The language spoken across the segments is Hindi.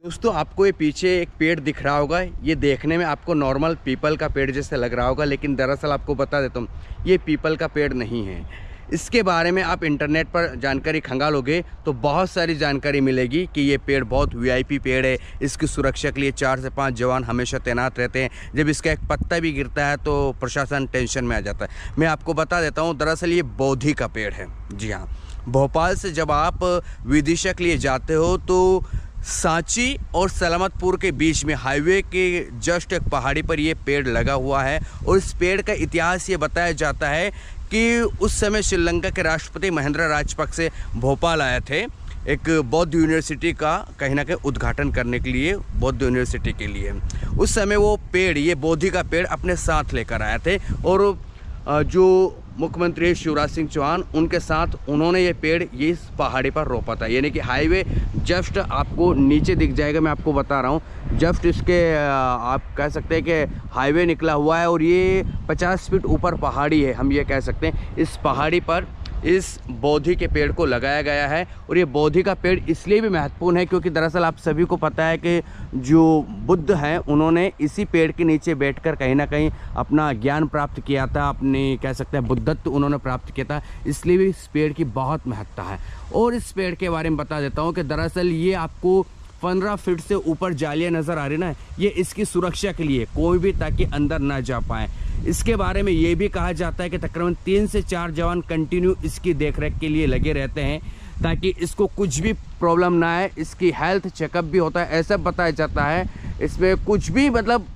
दोस्तों आपको ये पीछे एक पेड़ दिख रहा होगा। ये देखने में आपको नॉर्मल पीपल का पेड़ जैसे लग रहा होगा, लेकिन दरअसल आपको बता देता हूँ ये पीपल का पेड़ नहीं है। इसके बारे में आप इंटरनेट पर जानकारी खंगालोगे तो बहुत सारी जानकारी मिलेगी कि ये पेड़ बहुत वीआईपी पेड़ है। इसकी सुरक्षा के लिए 4 से 5 जवान हमेशा तैनात रहते हैं। जब इसका एक पत्ता भी गिरता है तो प्रशासन टेंशन में आ जाता है। मैं आपको बता देता हूँ, दरअसल ये बोधि का पेड़ है। जी हाँ, भोपाल से जब आप विदिशा के लिए जाते हो तो सांची और सलामतपुर के बीच में हाईवे के जस्ट एक पहाड़ी पर ये पेड़ लगा हुआ है। और इस पेड़ का इतिहास ये बताया जाता है कि उस समय श्रीलंका के राष्ट्रपति महिंद्रा राजपक्षे भोपाल आए थे एक बौद्ध यूनिवर्सिटी का कहीं ना कहीं उद्घाटन करने के लिए, बौद्ध यूनिवर्सिटी के लिए। उस समय वो पेड़, ये बोधि का पेड़ अपने साथ लेकर आए थे। और जो मुख्यमंत्री शिवराज सिंह चौहान, उनके साथ उन्होंने ये पेड़ ये इस पहाड़ी पर रोपा था। यानी कि हाईवे जस्ट आपको नीचे दिख जाएगा, मैं आपको बता रहा हूँ। जस्ट इसके आप कह सकते हैं कि हाईवे निकला हुआ है और ये 50 फीट ऊपर पहाड़ी है, हम ये कह सकते हैं। इस पहाड़ी पर इस बोधि के पेड़ को लगाया गया है। और ये बोधि का पेड़ इसलिए भी महत्वपूर्ण है क्योंकि दरअसल आप सभी को पता है कि जो बुद्ध हैं उन्होंने इसी पेड़ के नीचे बैठकर कहीं ना कहीं अपना ज्ञान प्राप्त किया था, अपनी कह सकते हैं बुद्धत्व उन्होंने प्राप्त किया था। इसलिए भी इस पेड़ की बहुत महत्ता है। और इस पेड़ के बारे में बता देता हूँ कि दरअसल ये आपको 15 फीट से ऊपर जालियाँ नज़र आ रही ना, ये इसकी सुरक्षा के लिए, कोई भी ताकि अंदर ना जा पाए। इसके बारे में ये भी कहा जाता है कि तकरीबन 3 से 4 जवान कंटिन्यू इसकी देखरेख के लिए लगे रहते हैं ताकि इसको कुछ भी प्रॉब्लम ना आए। इसकी हेल्थ चेकअप भी होता है, ऐसा बताया जाता है। इसमें कुछ भी मतलब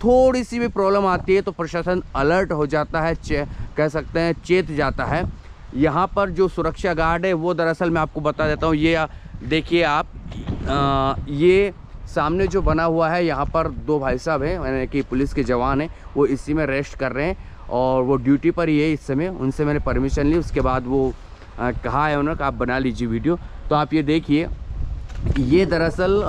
थोड़ी सी भी प्रॉब्लम आती है तो प्रशासन अलर्ट हो जाता है, कह सकते हैं चेत जाता है। यहाँ पर जो सुरक्षा गार्ड है वो दरअसल मैं आपको बता देता हूँ, ये देखिए आप, ये सामने जो बना हुआ है, यहाँ पर 2 भाई साहब हैं, यानी कि पुलिस के जवान हैं, वो इसी में रेस्ट कर रहे हैं और वो ड्यूटी पर ही है इस समय। उनसे मैंने परमिशन ली, उसके बाद वो कहा है उन्होंने कि आप बना लीजिए वीडियो। तो आप ये देखिए, ये दरअसल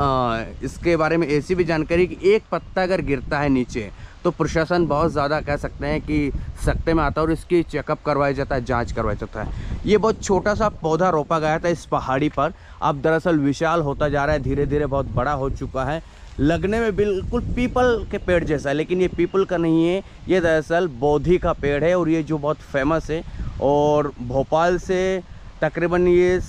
इसके बारे में ऐसी भी जानकारी कि एक पत्ता अगर गिरता है नीचे तो प्रशासन बहुत ज़्यादा कह सकते हैं कि सख्ते में आता है और इसकी चेकअप करवाया जाता है, जांच करवाया जाता है। ये बहुत छोटा सा पौधा रोपा गया था इस पहाड़ी पर, अब दरअसल विशाल होता जा रहा है, धीरे धीरे बहुत बड़ा हो चुका है। लगने में बिल्कुल पीपल के पेड़ जैसा है, लेकिन ये पीपल का नहीं है, ये दरअसल बोधि का पेड़ है। और ये जो बहुत फेमस है और भोपाल से तकरीबन ये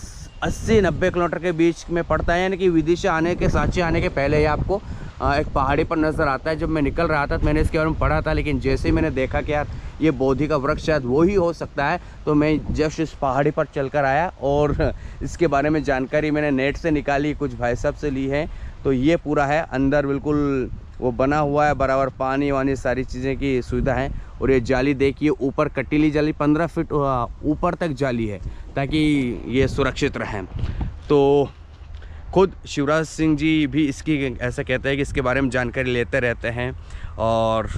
80-90 किलोमीटर के बीच में पड़ता है। यानी कि विदिशा आने के, सांची आने के पहले ही आपको एक पहाड़ी पर नज़र आता है। जब मैं निकल रहा था तो मैंने इसके बारे में पढ़ा था, लेकिन जैसे ही मैंने देखा कि यार ये बोधि का वृक्ष शायद वो ही हो सकता है, तो मैं जस्ट इस पहाड़ी पर चलकर आया और इसके बारे में जानकारी मैंने नेट से निकाली, कुछ भाई साहब से ली है। तो ये पूरा है, अंदर बिल्कुल वो बना हुआ है, बराबर पानी वानी सारी चीज़ें की सुविधा है। और ये जाली देखिए, ऊपर कटीली जाली 15 फीट ऊपर तक जाली है ताकि ये सुरक्षित रहें। तो खुद शिवराज सिंह जी भी इसकी ऐसा कहते हैं कि इसके बारे में जानकारी लेते रहते हैं। और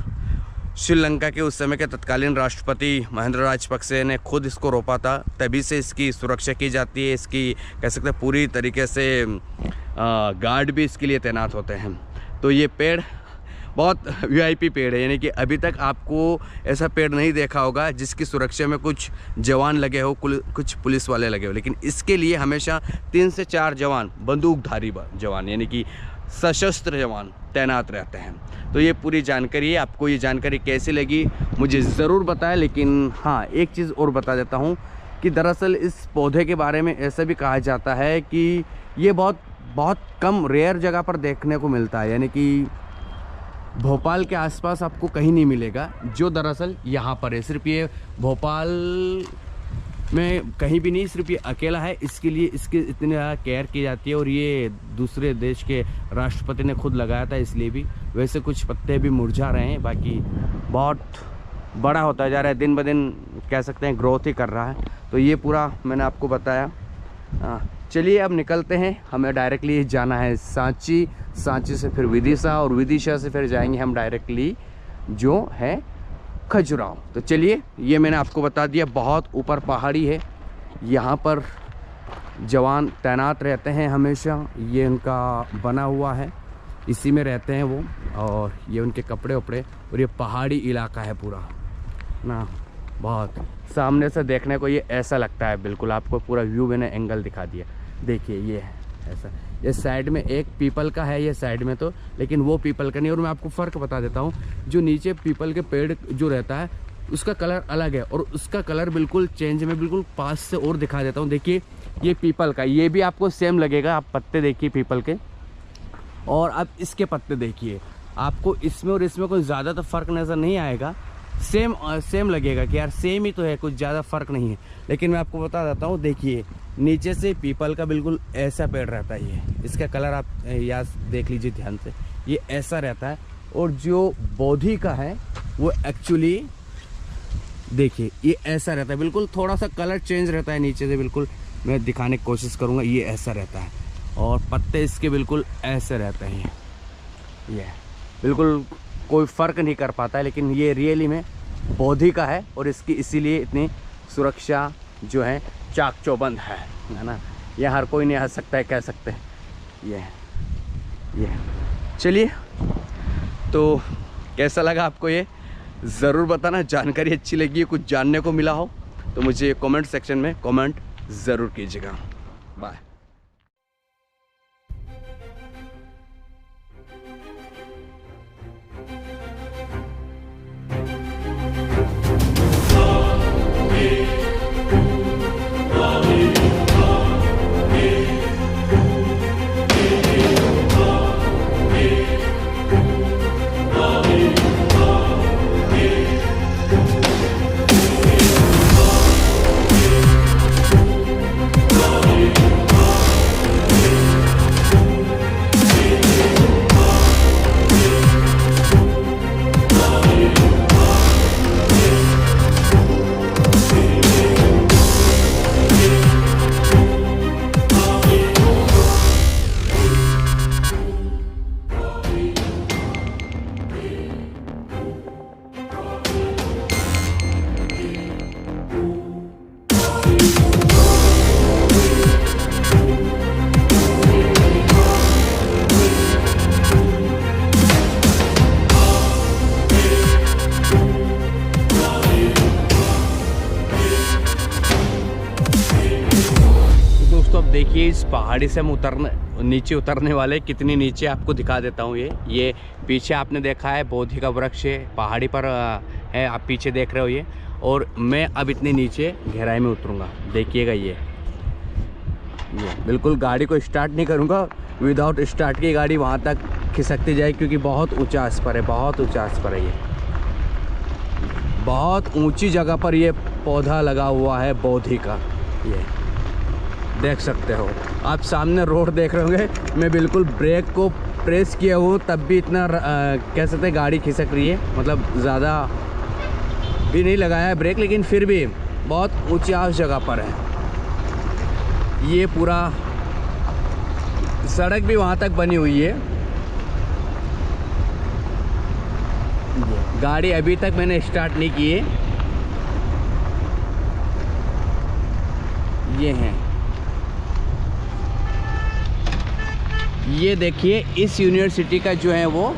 श्रीलंका के उस समय के तत्कालीन राष्ट्रपति महिंद्रा राजपक्षे ने खुद इसको रोपा था, तभी से इसकी सुरक्षा की जाती है। इसकी कह सकते हैं पूरी तरीके से गार्ड भी इसके लिए तैनात होते हैं। तो ये पेड़ बहुत वीआईपी पेड़ है, यानी कि अभी तक आपको ऐसा पेड़ नहीं देखा होगा जिसकी सुरक्षा में कुछ जवान लगे हो, कुछ पुलिस वाले लगे हो। लेकिन इसके लिए हमेशा 3 से 4 जवान, बंदूकधारी जवान, यानी कि सशस्त्र जवान तैनात रहते हैं। तो ये पूरी जानकारी है। आपको ये जानकारी कैसी लगी मुझे ज़रूर बताएं। लेकिन हाँ, एक चीज़ और बता देता हूँ कि दरअसल इस पौधे के बारे में ऐसा भी कहा जाता है कि ये बहुत कम रेयर जगह पर देखने को मिलता है। यानी कि भोपाल के आसपास आपको कहीं नहीं मिलेगा, जो दरअसल यहाँ पर है। सिर्फ ये भोपाल में कहीं भी नहीं, सिर्फ ये अकेला है। इसके लिए इसकी इतनी ज़्यादा केयर की जाती है और ये दूसरे देश के राष्ट्रपति ने खुद लगाया था, इसलिए भी। वैसे कुछ पत्ते भी मुरझा रहे हैं, बाकी बहुत बड़ा होता जा रहा है, दिन ब दिन कह सकते हैं ग्रोथ ही कर रहा है। तो ये पूरा मैंने आपको बताया। चलिए अब निकलते हैं, हमें डायरेक्टली जाना है सांची, सांची से फिर विदिशा और विदिशा से फिर जाएंगे हम डायरेक्टली जो है खजुराहो। तो चलिए, ये मैंने आपको बता दिया, बहुत ऊपर पहाड़ी है, यहाँ पर जवान तैनात रहते हैं हमेशा। ये उनका बना हुआ है, इसी में रहते हैं वो, और ये उनके कपड़े वपड़े। और ये पहाड़ी इलाका है पूरा ना, बहुत सामने से देखने को ये ऐसा लगता है, बिल्कुल आपको पूरा व्यू मैंने एंगल दिखा दिया। देखिए ये ऐसा, ये साइड में एक पीपल का है, ये साइड में तो, लेकिन वो पीपल का नहीं। और मैं आपको फ़र्क बता देता हूँ, जो नीचे पीपल के पेड़ जो रहता है उसका कलर अलग है और उसका कलर बिल्कुल चेंज, मैं बिल्कुल पास से और दिखा देता हूँ। देखिए ये पीपल का, ये भी आपको सेम लगेगा। आप पत्ते देखिए पीपल के, और अब इसके पत्ते देखिए, आपको इसमें और इसमें कोई ज़्यादा तो फ़र्क नज़र नहीं आएगा। सेम लगेगा कि यार सेम ही तो है, कुछ ज़्यादा फ़र्क नहीं है। लेकिन मैं आपको बता देता हूँ, देखिए नीचे से पीपल का बिल्कुल ऐसा पेड़ रहता है। ये इसका कलर आप याद देख लीजिए ध्यान से, ये ऐसा रहता है। और जो बोधि का है वो एक्चुअली देखिए ये ऐसा रहता है, बिल्कुल थोड़ा सा कलर चेंज रहता है नीचे से। बिल्कुल मैं दिखाने की कोशिश करूँगा, ये ऐसा रहता है और पत्ते इसके बिल्कुल ऐसे रहते हैं। ये बिल्कुल कोई फ़र्क नहीं कर पाता है, लेकिन ये रियली में बोधि का है और इसकी इसीलिए इतनी सुरक्षा जो है चाक चौबंद है ना। ये हर कोई नहीं आ सकता है, कह सकते हैं। ये चलिए, तो कैसा लगा आपको ये ज़रूर बताना। जानकारी अच्छी लगी है, कुछ जानने को मिला हो तो मुझे कमेंट सेक्शन में कमेंट ज़रूर कीजिएगा। बाय। देखिए इस पहाड़ी से हम नीचे उतरने वाले, कितनी नीचे आपको दिखा देता हूँ। ये पीछे आपने देखा है बोधि का वृक्ष है, पहाड़ी पर है, आप पीछे देख रहे हो ये। और मैं अब इतने नीचे गहराई में उतरूँगा, देखिएगा। ये बिल्कुल गाड़ी को स्टार्ट नहीं करूँगा, विदाउट स्टार्ट की गाड़ी वहाँ तक खिसकती जाए, क्योंकि बहुत ऊँचा स्पर है, बहुत ऊँचा स्पर है। ये बहुत ऊँची जगह पर ये पौधा लगा हुआ है बोधि का। ये देख सकते हो आप, सामने रोड देख रहे होंगे। मैं बिल्कुल ब्रेक को प्रेस किया हूँ तब भी इतना कह सकते हैं गाड़ी खिसक रही है, मतलब ज़्यादा भी नहीं लगाया है ब्रेक, लेकिन फिर भी बहुत ऊंचा जगह पर है। ये पूरा सड़क भी वहाँ तक बनी हुई है। गाड़ी अभी तक मैंने स्टार्ट नहीं की है। ये हैं, ये देखिए इस यूनिवर्सिटी का जो है वो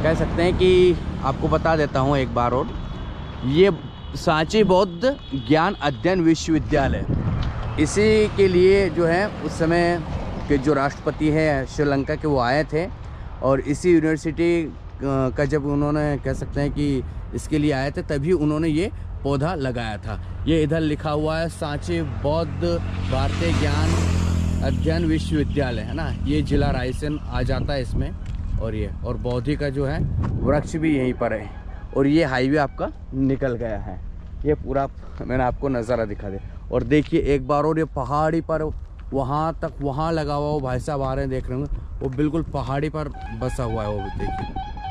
कह सकते हैं कि आपको बता देता हूँ एक बार और, ये सांची बौद्ध ज्ञान अध्ययन विश्वविद्यालय, इसी के लिए जो है उस समय के जो राष्ट्रपति हैं श्रीलंका के वो आए थे, और इसी यूनिवर्सिटी का जब उन्होंने कह सकते हैं कि इसके लिए आए थे तभी उन्होंने ये पौधा लगाया था। ये इधर लिखा हुआ है सांची बौद्ध भारतीय ज्ञान अध्ययन विश्वविद्यालय, है ना। ये जिला रायसेन आ जाता है इसमें। और ये और बोधि का जो है वृक्ष भी यहीं पर है। और ये हाईवे आपका निकल गया है, ये पूरा मैंने आपको नज़ारा दिखा दिया। और देखिए एक बार और, ये पहाड़ी पर वहाँ तक वहाँ लगा हुआ, वो भाई साहब आ रहे हैं देख रहे होंगे, वो बिल्कुल पहाड़ी पर बसा हुआ है। वो देखिए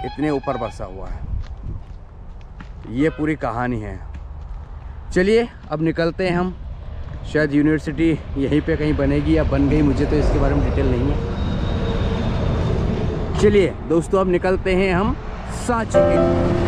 इतने ऊपर बसा हुआ है। ये पूरी कहानी है। चलिए अब निकलते हैं हम। शायद यूनिवर्सिटी यहीं पे कहीं बनेगी या बन गई, मुझे तो इसके बारे में डिटेल नहीं है। चलिए दोस्तों अब निकलते हैं हम सांची के लिए।